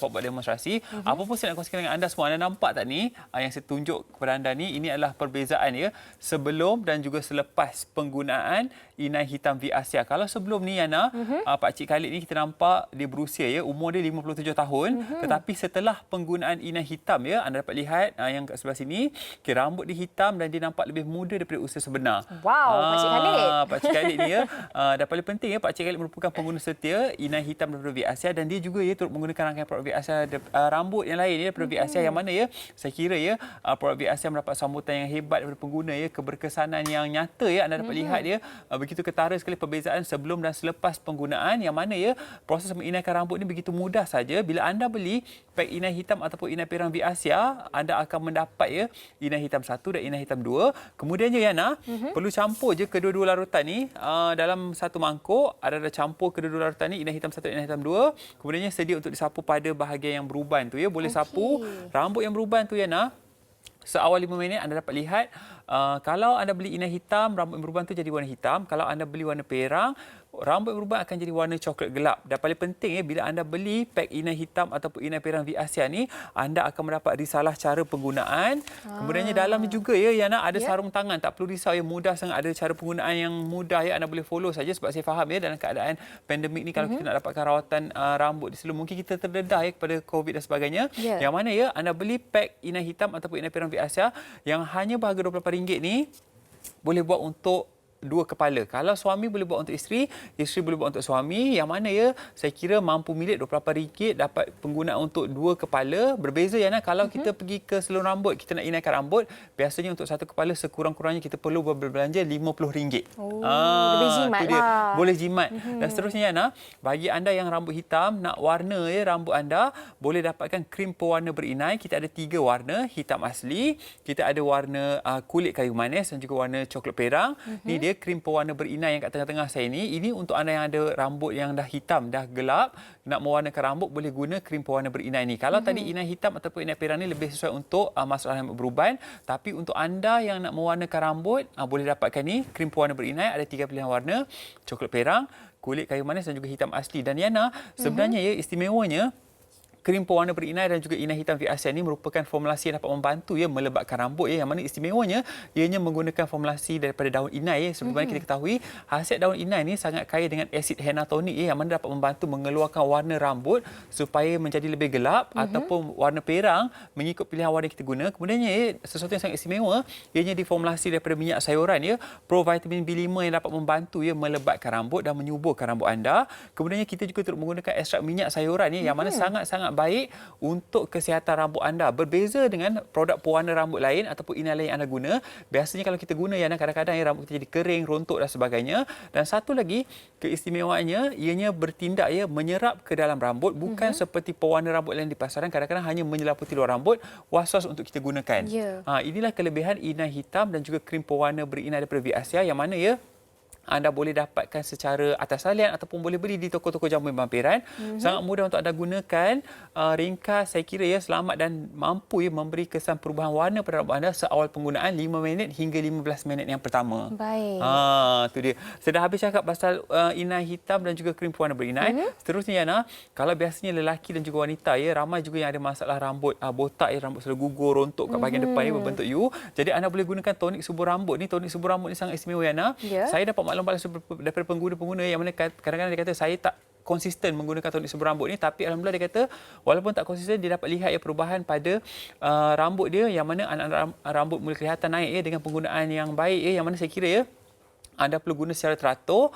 buat demonstrasi. Apa pun saya nak kongsikan dengan anda semua. Anda nampak tak ni yang saya tunjuk kepada anda ni, ini adalah perbezaan sebelum dan juga selepas penggunaan inai hitam V Asia. Kalau sebelum ni Yana, Pak Cik Khalid ni kita nampak dia berusia umur dia 57 tahun, tetapi setelah penggunaan inai hitam anda dapat lihat yang kat sebelah sini, rambut dia hitam dan dia nampak lebih muda daripada usia sebenar. Wow, Pak Cik Khalid. Pak Cik Khalid ni dan paling penting Pak Cik Khalid merupakan pengguna setia inai hitam daripada Vic Asia dan dia juga turut menggunakan rangkaian produk Vic Asia rambut yang lain daripada Vic Asia yang mana saya kira produk Vic Asia mendapat sambutan yang hebat daripada pengguna keberkesanan yang nyata anda dapat lihat begitu ketara sekali perbezaan sebelum dan selepas penggunaan yang mana proses menginaikan rambut ni begitu mudah saja. Bila anda beli pack inai hitam ataupun inai perang Vic Asia, anda akan mendapat inai hitam 1 dan inai hitam 2. Kemudiannya Yana perlu campur je kedua-dua larutan ni dalam satu mangkuk. Anda dah campur kedua-dua larutan ni, inai hitam 1 dan inai hitam 2. Kemudiannya sedia untuk disapu pada bahagian yang beruban tu boleh sapu rambut yang beruban tu Yana. Seawal 5 minit anda dapat lihat kalau anda beli inai hitam, rambut yang beruban tu jadi warna hitam. Kalau anda beli warna perang, rambut yang beruban akan jadi warna coklat gelap. Dan paling penting bila anda beli pack inai hitam ataupun inai perang Vic Asia ni, anda akan mendapat risalah cara penggunaan. Kemudiannya dalam juga Yana ada sarung tangan. Tak perlu risau mudah sangat, ada cara penggunaan yang mudah anda boleh follow saja sebab saya faham dalam keadaan pandemik ni kalau kita nak dapatkan rawatan rambut di seluruh mungkin kita terdedah kepada COVID dan sebagainya. Yang mana anda beli pack inai hitam ataupun inai perang Vic Asia yang hanya berharga RM28 ni boleh buat untuk 2 kepala. Kalau suami boleh buat untuk isteri boleh buat untuk suami. Yang mana saya kira mampu milik RM28 dapat penggunaan untuk 2 kepala. Berbeza kalau kita pergi ke salon rambut, kita nak inaikan rambut, biasanya untuk satu kepala sekurang-kurangnya kita perlu berbelanja RM50. Lebih jimat lah. Boleh jimat. Dan seterusnya bagi anda yang rambut hitam, nak warna rambut anda, boleh dapatkan krim pewarna berinai. Kita ada 3 warna, hitam asli, kita ada warna kulit kayu manis dan juga warna coklat perang. Ni dia krim pewarna berinai yang kat tengah-tengah saya ni. Ini untuk anda yang ada rambut yang dah hitam, dah gelap, nak mewarnakan rambut, boleh guna krim pewarna berinai ni. Kalau tadi inai hitam ataupun inai perang ni lebih sesuai untuk masalah rambut beruban, tapi untuk anda yang nak mewarnakan rambut, boleh dapatkan ni krim pewarna berinai. Ada 3 pilihan warna, coklat perang, kulit kayu manis dan juga hitam asli. Dan Yana, sebenarnya istimewanya krim pewarna berinai dan juga inai hitam Vic Asia ni merupakan formulasi yang dapat membantu melebatkan rambut yang mana istimewanya ianya menggunakan formulasi daripada daun inai. Sebenarnya kita ketahui khasiat daun inai ni sangat kaya dengan asid henatonik yang mana dapat membantu mengeluarkan warna rambut supaya menjadi lebih gelap ataupun warna perang mengikut pilihan warna yang kita guna. Kemudiannya sesuatu yang sangat istimewa ianya diformulasi daripada minyak sayuran provitamin B5 yang dapat membantu melebatkan rambut dan menyuburkan rambut anda. Kemudiannya kita juga turut menggunakan ekstrak minyak sayuran yang mana sangat-sangat baik untuk kesihatan rambut anda. Berbeza dengan produk pewarna rambut lain ataupun inai lain yang anda guna. Biasanya kalau kita guna kadang-kadang rambut kita jadi kering, rontok dan sebagainya. Dan satu lagi keistimewaannya ianya bertindak menyerap ke dalam rambut, bukan seperti pewarna rambut lain di pasaran kadang-kadang hanya menyelaputi luar rambut, was-was untuk kita gunakan. Inilah kelebihan inai hitam dan juga krim pewarna berinai daripada Vic Asia yang mana anda boleh dapatkan secara atas talian ataupun boleh beli di toko-toko jamu pemampiran. Sangat mudah untuk anda gunakan. Ringkas saya kira selamat dan mampu memberi kesan perubahan warna pada rambut anda seawal penggunaan 5 minit hingga 15 minit yang pertama. Baik. Tu dia. Saya dah habis cakap pasal inai hitam dan juga krim pewarna berinai. Seterusnya Yana, kalau biasanya lelaki dan juga wanita ramai juga yang ada masalah rambut botak rambut selalu gugur, rontok kat bahagian depan berbentuk U. Jadi anda boleh gunakan tonik subur rambut ni. Tonik subur rambut ni sangat istimewa Yana. Saya dapat maklum daripada pengguna-pengguna yang mana kadang-kadang dia kata saya tak konsisten menggunakan tonik subur rambut ni, tapi alhamdulillah dia kata walaupun tak konsisten dia dapat lihat perubahan pada rambut dia yang mana anak rambut mula kelihatan naik dengan penggunaan yang baik yang mana saya kira anda perlu guna secara teratur.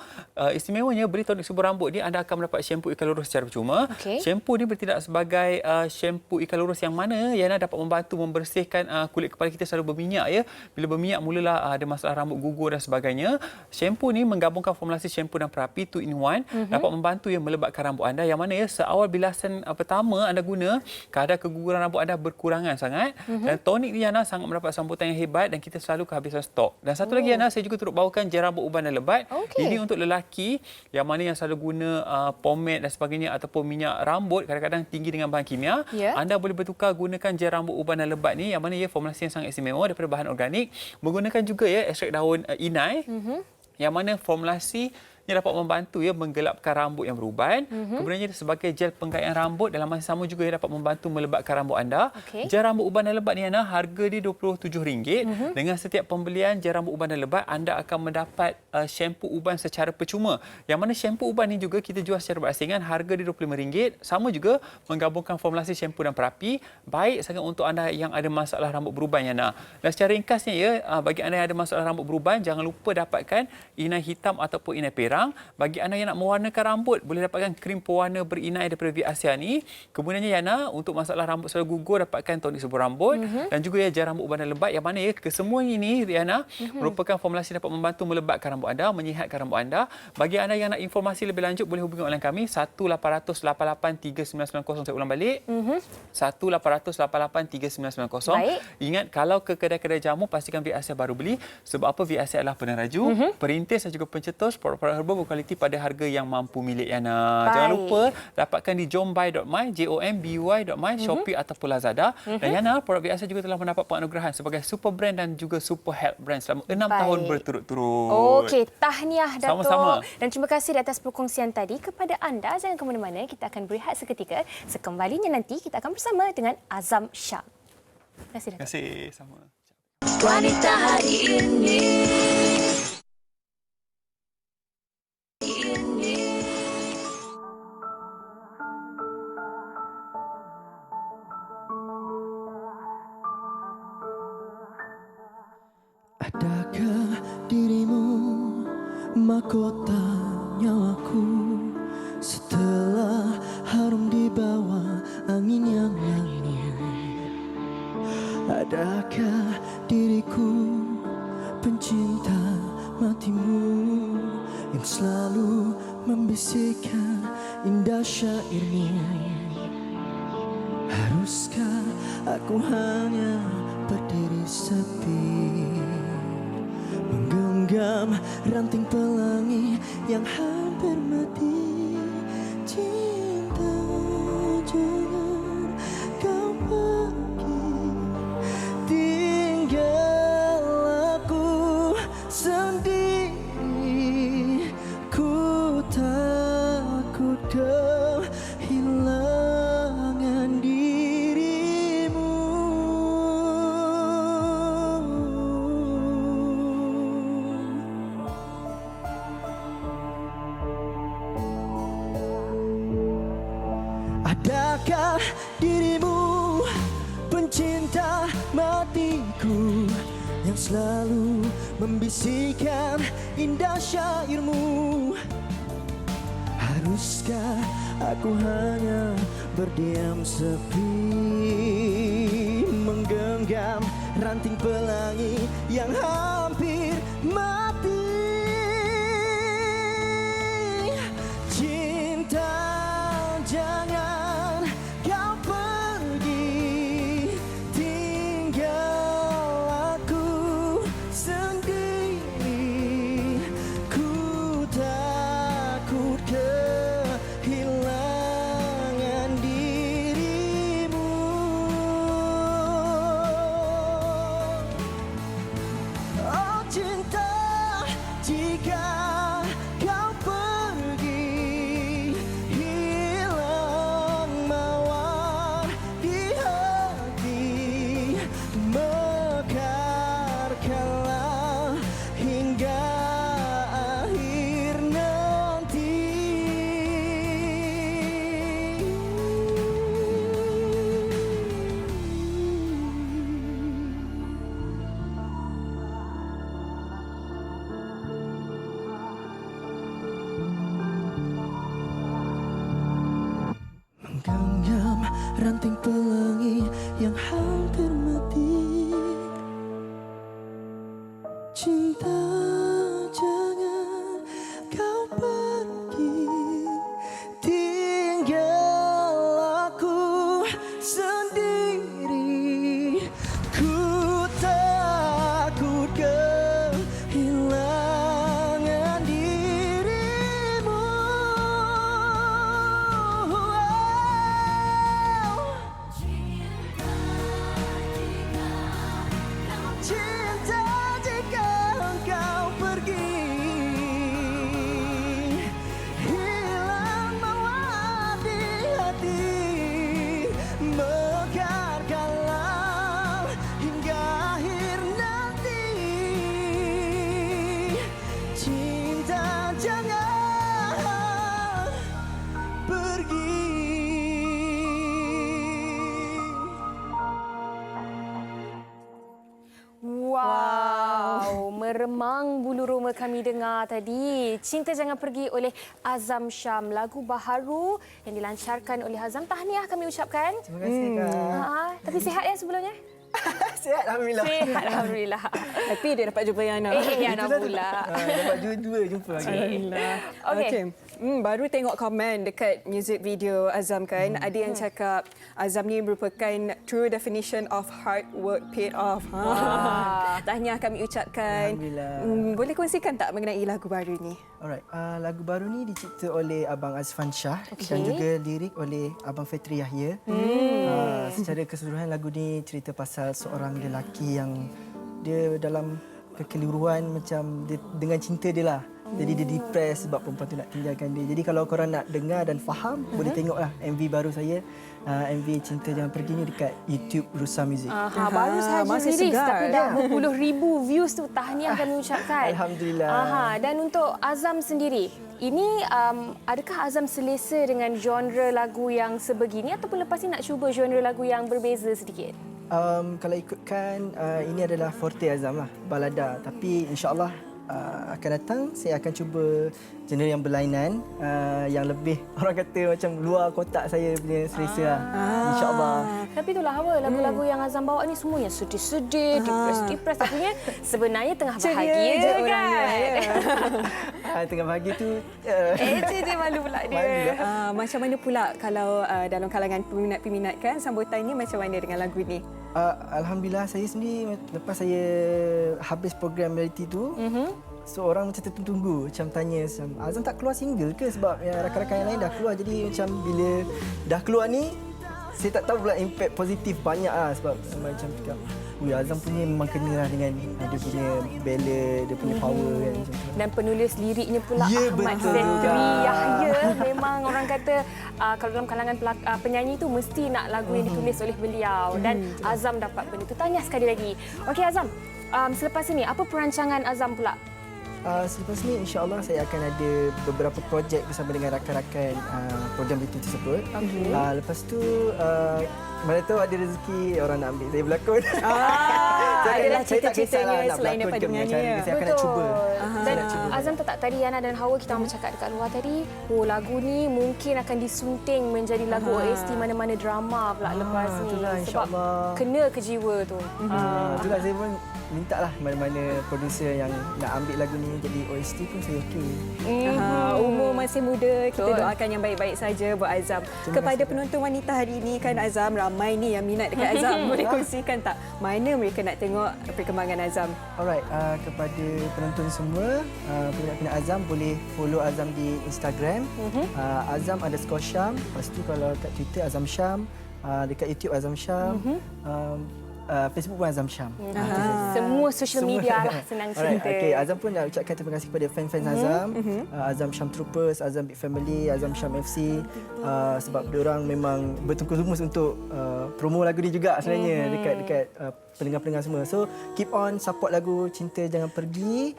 Istimewanya beli tonik subur rambut ni anda akan mendapat shampoo ikan lurus secara percuma. Shampoo ni bertindak sebagai shampoo ikan lurus yang mana Yana dapat membantu membersihkan kulit kepala kita selalu berminyak Bila berminyak mulalah ada masalah rambut gugur dan sebagainya. Shampoo ni menggabungkan formulasi shampoo dan perapi 2 in 1 dapat membantu melebatkan rambut anda yang mana seawal bilasan pertama anda guna kadar keguguran rambut anda berkurangan sangat. Dan tonik ni Yana sangat mendapat sambutan yang hebat dan kita selalu kehabisan stok. Dan satu lagi Yana, saya juga turut bawakan jel rambut uban dan lebat. Ini untuk lelaki yang mana yang selalu guna pomade dan sebagainya ataupun minyak rambut kadang-kadang tinggi dengan bahan kimia. Anda boleh bertukar gunakan gel rambut uban dan lebat ni yang mana formulasi yang sangat istimewa daripada bahan organik. Menggunakan juga ekstrak daun inai yang mana formulasi yang dapat membantu menggelapkan rambut yang beruban. Kemudiannya sebagai gel penggayaan rambut dalam masa sama juga dapat membantu melebatkan rambut anda. Gel rambut uban dan lebat ni harga dia RM27. Dengan setiap pembelian gel rambut uban dan lebat anda akan mendapat shampoo uban secara percuma. Yang mana shampoo uban ni juga kita jual secara berasingan, harga dia RM25. Sama juga menggabungkan formulasi shampoo dan perapi. Baik sangat untuk anda yang ada masalah rambut beruban Yana. Dan secara ringkasnya bagi anda yang ada masalah rambut beruban, jangan lupa dapatkan inai hitam ataupun inai perang. sekarang, bagi anda yang nak mewarnakan rambut, boleh dapatkan krim pewarna berinai daripada Viasia ni. Kemudiannya Yana, untuk masalah rambut selalu gugur, dapatkan tonik subur rambut dan juga ya gel rambut ubanan lebat, yang mana ya kesemua ini Yana merupakan formulasi yang dapat membantu melebatkan rambut anda, menyihatkan rambut anda. Bagi anda yang nak informasi lebih lanjut, boleh hubungi online kami 1-800-88-3990. Saya ulang balik. 1-800-88-3990. Baik. Ingat, kalau ke kedai-kedai jamu, pastikan Viasia baru beli. Sebab apa? Viasia adalah peneraju, perintis dan juga pencetus produk-produk herbal berkualiti pada harga yang mampu milik Yana. Jangan lupa dapatkan di jombuy.my, jombuy.my, Shopee ataupun Lazada. Dan Yana, produk Viasia juga telah mendapat penganugerahan sebagai super brand dan juga super health brand selama 6 tahun berturut-turut. Okey, tahniah Dato'. Sama-sama. Dan terima kasih di atas perkongsian tadi. Kepada anda, jangan ke mana-mana. Kita akan berehat seketika. Sekembalinya nanti, kita akan bersama dengan Azam Shah. Terima kasih, Dato'. Terima kasih. Sama. Wanita hari ini. Adakah dirimu mahkota nyawaku setelah harum di bawah angin yang lalu? Adakah diriku pencinta matimu yang selalu membisikkan indah syairmu? Haruskah aku hanya berdiri sepi, menggenggam ranting pelangi yang hampir mati? Cinta, jangan kau pergi, tinggal aku sendiri. Ku takut kehilangan dirimu. Adakah dirimu pencinta matiku yang selalu membisikkan indah syairmu? Haruskah aku hanya berdiam sepi, menggenggam ranting pelangi yang hampir mati? Cinta, jangan kau pergi, tinggal aku sendiri. Ku takut kehilangan dirimu. Oh cinta, jika kau pergi, hilang mawar di hati, mekarkanlah hingga akhir nanti. Menggenggam ranting pelangi yang hampir mati. Cinta, jangan kau pergi, tinggal aku sendiri. Ku takut kehilangan dirimu. Cinta, jika engkau meremang bulu roma kami dengar tadi. Cinta Jangan Pergi oleh Azam Sham. Lagu baharu yang dilancarkan oleh Azam. Tahniah kami ucapkan. Terima kasih, Kak. Tapi sihat ya sebelumnya? Sihat, Alhamdulillah. Sihat, Alhamdulillah. Happy dia dapat jumpa Yana. Yana pula. Dapat dua jumpa lagi. Alhamdulillah. Okey. Baru tengok komen dekat music video Azam kan. Ada yang cakap Azam ni merupakan true definition of hard work paid off. Tahniah kami ucapkan. Alhamdulillah. Boleh kongsikan tak mengenai lagu baru ni? Alright, lagu baru ni dicipta oleh Abang Azfan Shah dan juga lirik oleh Abang Fetri Yahya. Secara keseluruhan lagu ni cerita pasal seorang lelaki yang dia dalam kekeliruan macam dia, dengan cinta dia lah. Jadi dia depress sebab perempuan tu nak tinggalkan dia. Jadi kalau korang nak dengar dan faham, boleh tengoklah MV baru saya. MV Cinta Jangan Pergi ni dekat YouTube Rusa Music. Baru sahaja rilis tapi dah berpuluh ribu views tu. Tahniah kami ucapkan. Alhamdulillah. Dan untuk Azam sendiri, ini adakah Azam selesa dengan genre lagu yang sebegini ataupun lepas ni nak cuba genre lagu yang berbeza sedikit? Kalau ikutkan, ini adalah forte Azam lah, balada. Tapi insyaAllah akan datang, saya akan cuba genre yang berlainan, yang lebih orang kata macam luar kotak saya punya selesa lah. InsyaAllah. Tapi itulah Hawa, lagu-lagu yang Azam bawa ni semuanya sedih-sedih, depress. Tapi sebenarnya tengah bahagia je kan? Tengah bahagia tu. Dia malu pula dia. Macam mana pula kalau dalam kalangan peminat-peminat kan, sambutannya macam mana dengan lagu ni? Alhamdulillah, saya sendiri lepas saya habis program reality tu, seorang macam tertunggu, macam tanya macam Azam tak keluar single ke sebab rakan-rakan yang lain dah keluar. Jadi macam bila dah keluar ni, saya tak tahu pula impact positif banyak lah sebab macam cakap, Azam punya memang kena lah dengan dia punya ballad, dia punya power kan. Dan penulis liriknya pula Ahmad Fetri Yahya. Memang orang kata kalau dalam kalangan penyanyi tu mesti nak lagu yang ditulis oleh beliau. Dan Azam dapat benda tu. Tahniah sekali lagi. Okey Azam, selepas ini apa perancangan Azam pula? Selepas ni insyaAllah saya akan ada beberapa projek bersama dengan rakan-rakan program itu tersebut. Lepas tu mana tahu ada rezeki orang nak ambil saya berlakon. Adalah cita-citanya selain daripada menyanyi. Saya akan nak cuba. Dan Azam tak tadi Yana dan Hawa kita bercakap dekat luar tadi, lagu ni mungkin akan disunting menjadi lagu OST mana-mana drama pula lepas ni. Sebab kena ke jiwa tu. Itulah saya pun minta lah mana-mana producer yang nak ambil lagu ni jadi OST pun saya okey. Umur masih muda, kita doakan yang baik-baik saja buat Azam. Kepada penonton wanita hari ini kan Azam, ramai ni yang minat dekat Azam. Boleh kongsikan tak mana mereka nak tengok perkembangan Azam? Alright, kepada penonton semua, peminat-peminat Azam boleh follow Azam di Instagram, Azam_Sham. Lepas tu kalau kat Twitter Azam Sham, dekat YouTube Azam Sham. Facebook pun Azam Sham. Semua social media lah, senang cerita. Okay, Azam pun nak ucapkan terima kasih kepada fan-fan Azam, Azam Sham Troopers, Azam Big Family, Azam Sham FC, sebab diorang memang bertungkus lumus untuk promo lagu ni juga sebenarnya dekat pendengar-pendengar semua. So keep on support lagu Cinta Jangan Pergi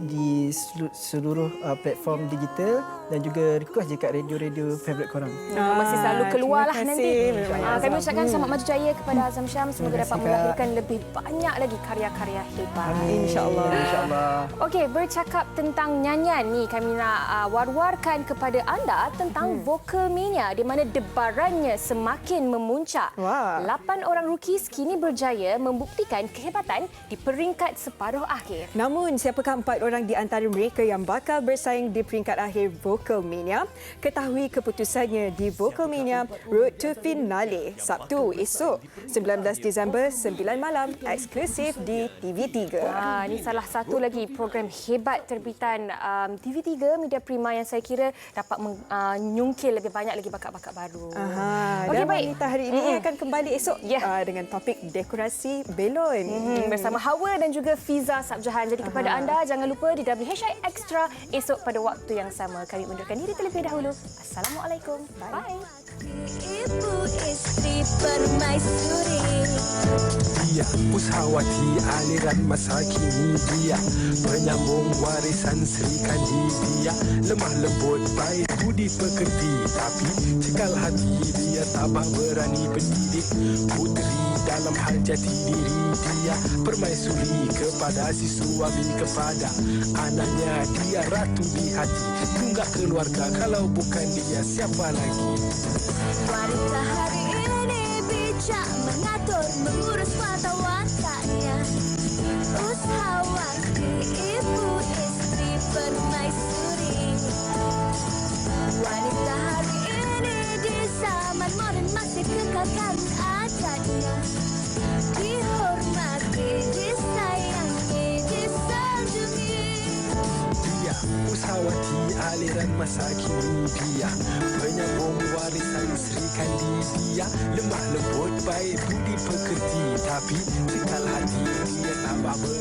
di seluruh platform digital dan juga request je kat radio-radio favourite korang. Masih selalu keluar lah nanti. Kami ucapkan selamat maju jaya kepada Azam Sham. Semoga dapat melahirkan lebih banyak lagi karya-karya hebat. InsyaAllah. Okey, bercakap tentang nyanyian ni, kami nak war-warkan kepada anda tentang Vocalmania di mana debarannya semakin memuncak. 8 orang rookies kini berjaya membuktikan kehebatan di peringkat separuh akhir. Namun, siapakah 4 orang di antara mereka yang bakal bersaing di peringkat akhir Vocalmania? Ketahui keputusannya di Vocalmania Road to Finale, Sabtu esok 19 Disember 9 malam, eksklusif di TV3. Ini salah satu lagi program hebat terbitan TV3 Media Prima yang saya kira dapat menyungkil lebih banyak lagi bakat-bakat baru. Dan wanita hari ini akan kembali esok dengan topik dekorasi belon bersama Hawa dan juga Fiza Sabjahan. Jadi kepada kepada anda. Jangan lupa di WHI Extra esok pada waktu yang sama. Kami undurkan diri terlebih dahulu. Assalamualaikum. Bye. Ibu istri permaisuri. Dia Pusawati aliran masa kini. Dia penyambung warisan Sri Kandi. Dia lemah lembut baik budi pekerti, tapi cekal hati dia tabah berani pendidik puteri dalam hal jati diri. Dia permaisuri kepada si suami, kepada anaknya. Dia ratu di hati, tunggak keluarga. Kalau bukan dia siapa lagi? Wanita hari ini bijak mengatur, mengurus mata wataknya. Ushawati, ibu istri permaisuri. Wanita hari ini di zaman modern masih kekalkan adatnya. Dihormati, disayangi, disanjungi. Dia Pusawati aliran masa kini. Dia penyambung warisan Sri Kandi. Dia lemah lembut baik budi pekerti, tapi cekal hati dia tabah berani.